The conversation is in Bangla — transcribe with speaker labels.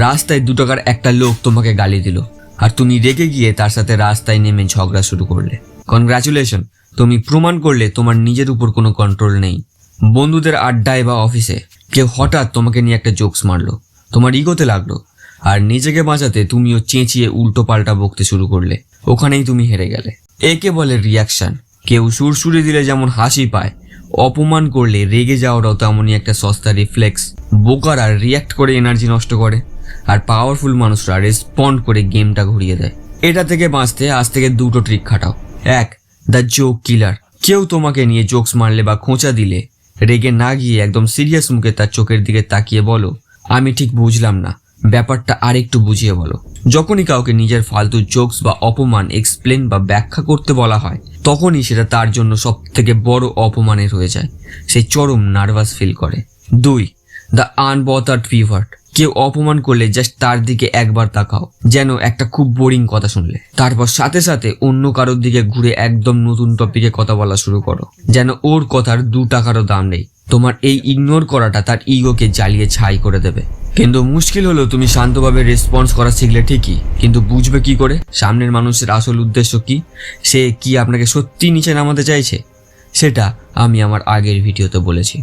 Speaker 1: রাস্তায় 2 টাকার একটা লোক তোমাকে গালি দিল আর তুমি রেগে গিয়ে তার সাথে রাস্তায় নেমে ঝগড়া শুরু করলে। কনগ্রাচুলেশন, তুমি প্রমাণ করলে তোমার নিজের উপর কোনো কন্ট্রোল নেই। বন্ধুদের আড্ডায় বা অফিসে কেউ হঠাৎ তোমাকে নিয়ে একটা জোকস মারলো, তোমার ইগোতে লাগলো, আর নিজেকে বাঁচাতে তুমিও চেঁচিয়ে উল্টো পাল্টা বকতে শুরু করলে। ওখানেই তুমি হেরে গেলে। একে বলে রিয়াকশন। কেউ সুরসুরি দিলে যেমন হাসি পায়, অপমান করলে রেগে যাওয়াটাও তেমনই একটা সস্তা রিফ্লেক্স। বোকারা রিয়াক্ট করে এনার্জি নষ্ট করে, আর পাওয়ারফুল মানুষরা রেসপন্ড করে গেমটা ঘুরিয়ে দেয়। এটা থেকে বাঁচতে আজ থেকে 2টো ট্রিক খাটাও। 1, দ্য জোক কিলার। কেউ তোমাকে নিয়ে জোকস মারলে বা খোঁচা দিলে রেগে না গিয়ে একদম সিরিয়াস মুখে তার চোখের দিকে তাকিয়ে বলো, আমি ঠিক বুঝলাম না, ব্যাপারটা আরেকটু বুঝিয়ে বলো। যখনই কাউকে নিজের ফালতু জোকস বা অপমান এক্সপ্লেন বা ব্যাখ্যা করতে বলা হয়, তখনই সেটা তার জন্য সব থেকে বড় অপমানের হয়ে যায়। সে চরম নার্ভাস ফিল করে। 2, দ্য আনবথার্ড পিভাট। কেউ অপমান করলে জাস্ট তার দিকে একবার তাকাও, যেন একটা খুব বোরিং কথা শুনলে। তারপর সাথে সাথে অন্য কারোর দিকে ঘুরে একদম নতুন টপিকে কথা বলা শুরু করো, যেন ওর কথার 2 টাকারও দাম নেই। তোমার এই ইগনোর করাটা তার ইগোকে জ্বালিয়ে ছাই করে দেবে। কিন্তু মুশকিল হলো, তুমি শান্তভাবে রেসপন্স করা শিখলে ঠিকই, কিন্তু বুঝবে কি করে সামনের মানুষের আসল উদ্দেশ্য কি? সে কি আপনাকে সত্যি নিচে নামাতে চাইছে? সেটা আমি আমার আগের ভিডিওতে বলেছি।